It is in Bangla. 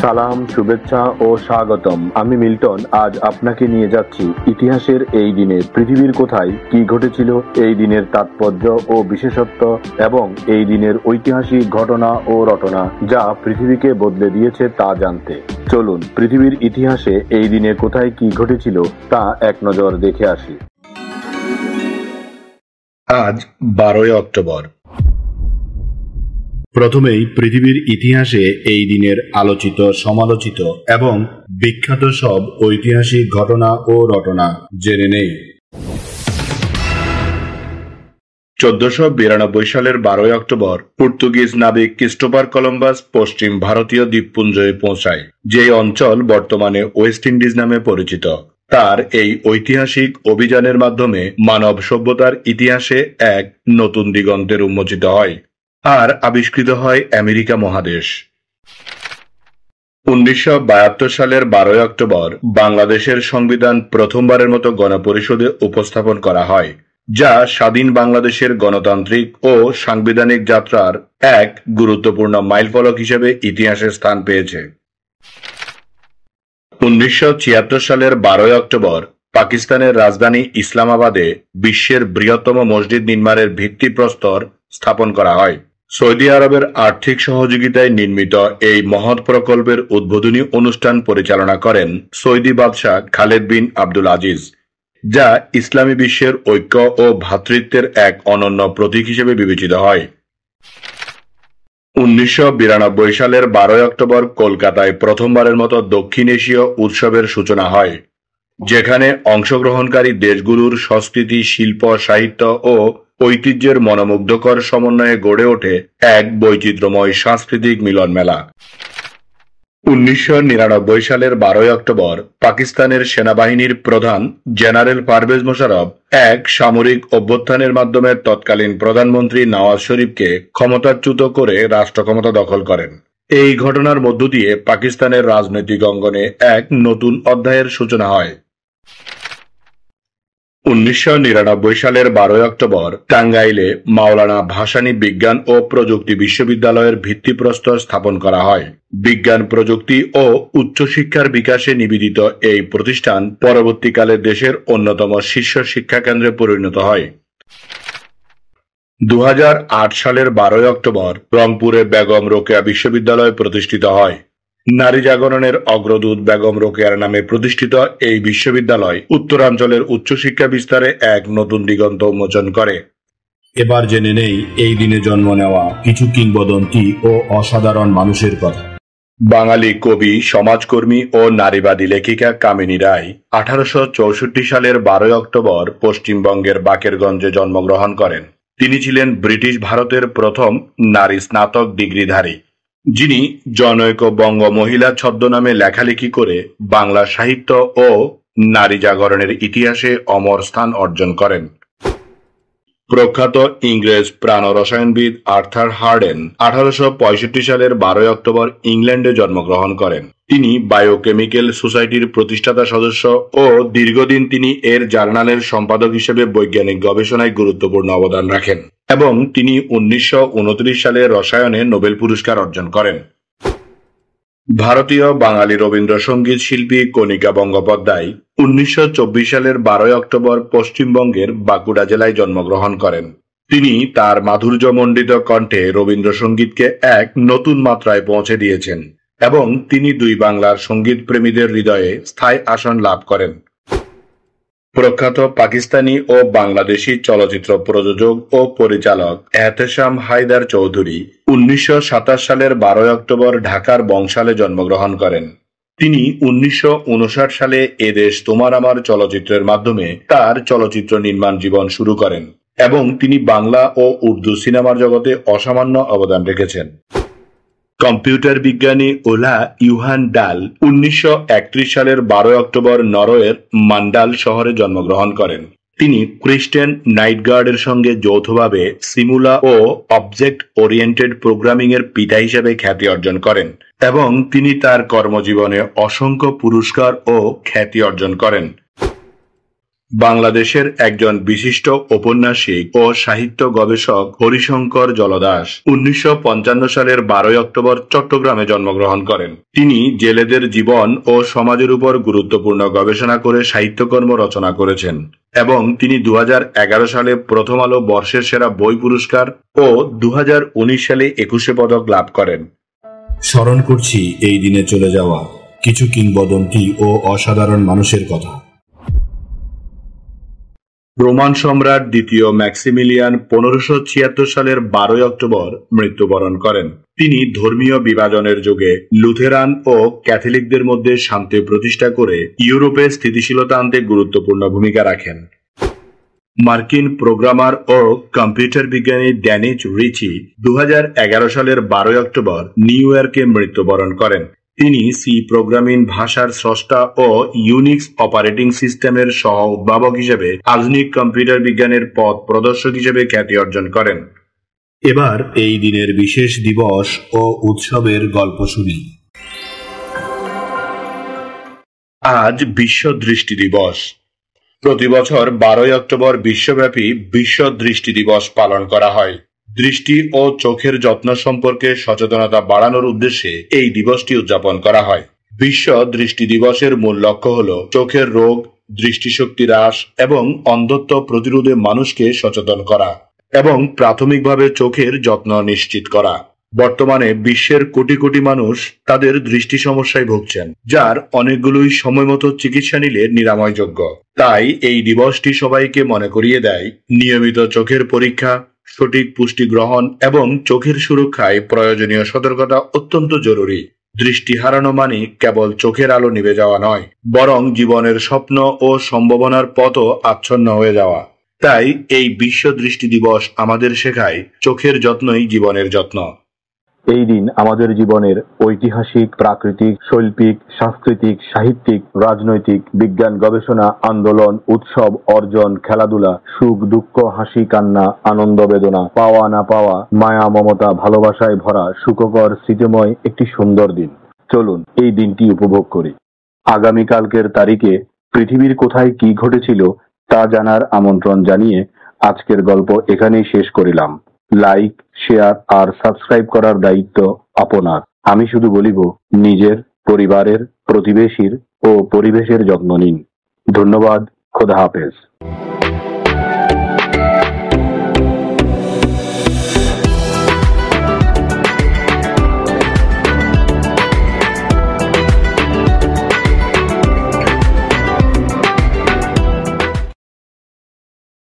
সালাম, শুভেচ্ছা ও স্বাগতম। আমি মিল্টন। আজ আপনাকে নিয়ে যাচ্ছি ইতিহাসের এই দিনে পৃথিবীর কোথায় কি ঘটেছিল, এই দিনের তাৎপর্য ও বিশেষত্ব এবং এই দিনের ঐতিহাসিক ঘটনা ও রটনা যা পৃথিবীকে বদলে দিয়েছে তা জানতে। চলুন পৃথিবীর ইতিহাসে এই দিনে কোথায় কি ঘটেছিল তা এক নজর দেখে আসি। আজ 12ই অক্টোবর। প্রথমেই পৃথিবীর ইতিহাসে এই দিনের আলোচিত, সমালোচিত এবং বিখ্যাত সব ঐতিহাসিক ঘটনা ও রটনা জেনে নেই। 1492 সালের 12ই অক্টোবর পর্তুগিজ নাবিক ক্রিস্টোফার কলম্বাস পশ্চিম ভারতীয় দ্বীপপুঞ্জে পৌঁছায়, যে অঞ্চল বর্তমানে ওয়েস্ট ইন্ডিজ নামে পরিচিত। তার এই ঐতিহাসিক অভিযানের মাধ্যমে মানব সভ্যতার ইতিহাসে এক নতুন দিগন্তের উন্মোচিত হয় আর আবিষ্কৃত হয় আমেরিকা মহাদেশ। 1972 সালের 12ই অক্টোবর বাংলাদেশের সংবিধান প্রথমবারের মতো গণপরিষদে উপস্থাপন করা হয়, যা স্বাধীন বাংলাদেশের গণতান্ত্রিক ও সাংবিধানিক যাত্রার এক গুরুত্বপূর্ণ মাইলফলক হিসেবে ইতিহাসে স্থান পেয়েছে। 1976 সালের 12ই অক্টোবর পাকিস্তানের রাজধানী ইসলামাবাদে বিশ্বের বৃহত্তম মসজিদ নির্মাণের ভিত্তিপ্রস্তর স্থাপন করা হয়। সৌদি আরবের আর্থিক সহযোগিতায় নির্মিত এই মহৎ প্রকল্পের উদ্বোধনী অনুষ্ঠান পরিচালনা করেন সৌদি বাদশাহ খালেদ বিন আব্দুল আজিজ, যা ইসলামী বিশ্বের ঐক্য ও ভ্রাতৃত্বের এক অনন্য প্রতীক হিসেবে বিবেচিত হয়। 1992 সালের 12ই অক্টোবর কলকাতায় প্রথমবারের মতো দক্ষিণ এশীয় উৎসবের সূচনা হয়, যেখানে অংশগ্রহণকারী দেশগুলোর সংস্কৃতি, শিল্প, সাহিত্য ও ঐতিহ্যের মনোমুগ্ধকর সমন্বয়ে গড়ে ওঠে এক বৈচিত্র্যময় সাংস্কৃতিক মিলন মেলা। 1999 সালের 12ই অক্টোবর পাকিস্তানের সেনাবাহিনীর প্রধান জেনারেল পারভেজ মোশাররফ এক সামরিক অভ্যুত্থানের মাধ্যমে তৎকালীন প্রধানমন্ত্রী নওয়াজ শরীফকে ক্ষমতাচ্যুত করে রাষ্ট্র ক্ষমতা দখল করেন। এই ঘটনার মধ্য দিয়ে পাকিস্তানের রাজনৈতিক অঙ্গনে এক নতুন অধ্যায়ের সূচনা হয়। 1999 সালের 12ই অক্টোবর টাঙ্গাইলে মাওলানা ভাসানী বিজ্ঞান ও প্রযুক্তি বিশ্ববিদ্যালয়ের ভিত্তিপ্রস্তর স্থাপন করা হয়। বিজ্ঞান, প্রযুক্তি ও উচ্চশিক্ষার বিকাশে নিবেদিত এই প্রতিষ্ঠান পরবর্তীকালে দেশের অন্যতম শীর্ষ শিক্ষা কেন্দ্রে পরিণত হয়। 2008 সালের 12ই অক্টোবর রংপুরে বেগম রোকেয়া বিশ্ববিদ্যালয় প্রতিষ্ঠিত হয়। নারী জাগরণের অগ্রদূত বেগম রোকেয়ার নামে প্রতিষ্ঠিত এই বিশ্ববিদ্যালয় উত্তরাঞ্চলের উচ্চশিক্ষা বিস্তারে এক নতুন দিগন্ত উন্মোচন করে। এবার জেনে নেই এই দিনে জন্ম নেওয়া কিছু কিংবদন্তি ও অসাধারণ মানুষের কথা। বাঙালি কবি, সমাজকর্মী ও নারীবাদী লেখিকা কামিনী রায় 1864 সালের 12ই অক্টোবর পশ্চিমবঙ্গের বাকেরগঞ্জে জন্মগ্রহণ করেন। তিনি ছিলেন ব্রিটিশ ভারতের প্রথম নারী স্নাতক ডিগ্রিধারী, যিনি জনৈক বঙ্গ মহিলা ছদ্মনামে লেখালেখি করে বাংলা সাহিত্য ও নারী জাগরণের ইতিহাসে অমর স্থান অর্জন করেন। প্রখ্যাত ইংরেজ প্রাণ রসায়নবিদ আর্থার হার্ডেন 1865 সালের 12ই অক্টোবর ইংল্যান্ডে জন্মগ্রহণ করেন। তিনি বায়োকেমিক্যাল সোসাইটির প্রতিষ্ঠাতা সদস্য ও দীর্ঘদিন তিনি এর জার্নালের সম্পাদক হিসেবে বৈজ্ঞানিক গবেষণায় গুরুত্বপূর্ণ অবদান রাখেন এবং তিনি 1929 সালে রসায়নে নোবেল পুরস্কার অর্জন করেন। ভারতীয় বাঙালি রবীন্দ্রসঙ্গীত শিল্পী কণিকা বন্দ্যোপাধ্যায় 1924 সালের 12ই অক্টোবর পশ্চিমবঙ্গের বাঁকুড়া জেলায় জন্মগ্রহণ করেন। তিনি তার মাধুর্যমণ্ডিত কণ্ঠে রবীন্দ্রসঙ্গীতকে এক নতুন মাত্রায় পৌঁছে দিয়েছেন এবং তিনি দুই বাংলার সঙ্গীত প্রেমীদের হৃদয়ে স্থায়ী আসন লাভ করেন। প্রখ্যাত পাকিস্তানি ও বাংলাদেশি চলচ্চিত্র প্রযোজক ও পরিচালক এহতেশাম হায়দার চৌধুরী 1927 সালের 12ই অক্টোবর ঢাকার বংশালে জন্মগ্রহণ করেন। তিনি 1959 সালে এদেশ তোমার আমার চলচ্চিত্রের মাধ্যমে তার চলচ্চিত্র নির্মাণ জীবন শুরু করেন এবং তিনি বাংলা ও উর্দু সিনেমার জগতে অসামান্য অবদান রেখেছেন। কম্পিউটার বিজ্ঞানী ওলা ইউহান ডাল 1931 সালের 12ই অক্টোবর নরওয়ের মান্ডাল শহরে জন্মগ্রহণ করেন। তিনি ক্রিস্টেন নাইটগার্ডের সঙ্গে যৌথভাবে সিমুলা ও অবজেক্ট ওরিয়েন্টেড প্রোগ্রামিং এর পিতা হিসেবে খ্যাতি অর্জন করেন এবং তিনি তার কর্মজীবনে অসংখ্য পুরস্কার ও খ্যাতি অর্জন করেন। বাংলাদেশের একজন বিশিষ্ট ঔপন্যাসিক ও সাহিত্য গবেষক হরিশঙ্কর জলদাস 1955 সালের 12 অক্টোবর চট্টগ্রামে জন্মগ্রহণ করেন। তিনি জেলেদের জীবন ও সমাজের উপর গুরুত্বপূর্ণ গবেষণা করে সাহিত্যকর্ম রচনা করেছেন এবং তিনি 2011 সালে প্রথম আলো বর্ষের সেরা বই পুরস্কার ও 2019 সালে 21 পদক লাভ করেন। স্মরণ করছি এই দিনে চলে যাওয়া কিছু কিংবদন্তি ও অসাধারণ মানুষের কথা। রোমান সম্রাট দ্বিতীয় ম্যাক্সিমিলিয়ান 1576 সালের 12 অক্টোবর মৃত্যুবরণ করেন। তিনি ধর্মীয় বিভাজনের যুগে লুথেরান ও ক্যাথলিকদের মধ্যে শান্তি প্রতিষ্ঠা করে ইউরোপে স্থিতিশীলতা আনতে গুরুত্বপূর্ণ ভূমিকা রাখেন। মার্কিন প্রোগ্রামার ও কম্পিউটার বিজ্ঞানী ড্যানিস রিচি 2011 সালের 12 অক্টোবর নিউ ইয়র্কে মৃত্যুবরণ করেন। তিনি সি প্রোগ্রামিং ভাষার স্রষ্টা ও ইউনিক্স অপারেটিং সিস্টেমের সহ উদ্ভাবক হিসেবে আধুনিক কম্পিউটার বিজ্ঞানের পথ প্রদর্শক হিসেবে খ্যাতি অর্জন করেন। এবার এই দিনের বিশেষ দিবস ও উৎসবের গল্প শুনি। আজ বিশ্ব দৃষ্টি দিবস। প্রতি বছর 12 অক্টোবর বিশ্বব্যাপী বিশ্ব দৃষ্টি দিবস পালন করা হয়। দৃষ্টি ও চোখের যত্ন সম্পর্কে সচেতনতা বাড়ানোর উদ্দেশ্যে এই দিবসটি উদযাপন করা হয়। বিশ্ব দৃষ্টি দিবসের মূল লক্ষ্য হল চোখের রোগ, দৃষ্টিশক্তি হ্রাস এবং অন্ধত্ব প্রতিরোধে মানুষকে সচেতন করা এবং প্রাথমিকভাবে চোখের যত্ন নিশ্চিত করা। বর্তমানে বিশ্বের কোটি কোটি মানুষ তাদের দৃষ্টি সমস্যায় ভুগছেন, যার অনেকগুলোই সময়মতো চিকিৎসা নিলে নিরাময়যোগ্য। তাই এই দিবসটি সবাইকে মনে করিয়ে দেয় নিয়মিত চোখের পরীক্ষা, সঠিক পুষ্টি গ্রহণ এবং চোখের সুরক্ষায় প্রয়োজনীয় সতর্কতা অত্যন্ত জরুরি। দৃষ্টি হারানো মানে কেবল চোখের আলো নিভে যাওয়া নয়, বরং জীবনের স্বপ্ন ও সম্ভাবনার পথও আচ্ছন্ন হয়ে যাওয়া। তাই এই বিশ্ব দৃষ্টি দিবস আমাদের শেখায় চোখের যত্নই জীবনের যত্ন। এই দিন আমাদের জীবনের ঐতিহাসিক, প্রাকৃতিক, শৈল্পিক, সাংস্কৃতিক, সাহিত্যিক, রাজনৈতিক, বিজ্ঞান, গবেষণা, আন্দোলন, উৎসব, অর্জন, খেলাধুলা, সুখ দুঃখ, হাসি কান্না, আনন্দ বেদনা, পাওয়া না পাওয়া, মায়া মমতা, ভালোবাসায় ভরা সুখকর স্মৃতিময় একটি সুন্দর দিন। চলুন এই দিনটি উপভোগ করি। আগামীকালকের তারিখে পৃথিবীর কোথায় কি ঘটেছিল তা জানার আমন্ত্রণ জানিয়ে আজকের গল্প এখানেই শেষ করিলাম। লাইক, শেয়ার আর সাবস্ক্রাইব করার দায়িত্ব আপনার। আমি শুধু বলিব, নিজের, পরিবারের, প্রতিবেশীর ও পরিবেশের যত্ন নিন। ধন্যবাদ। খোদা হাফেজ।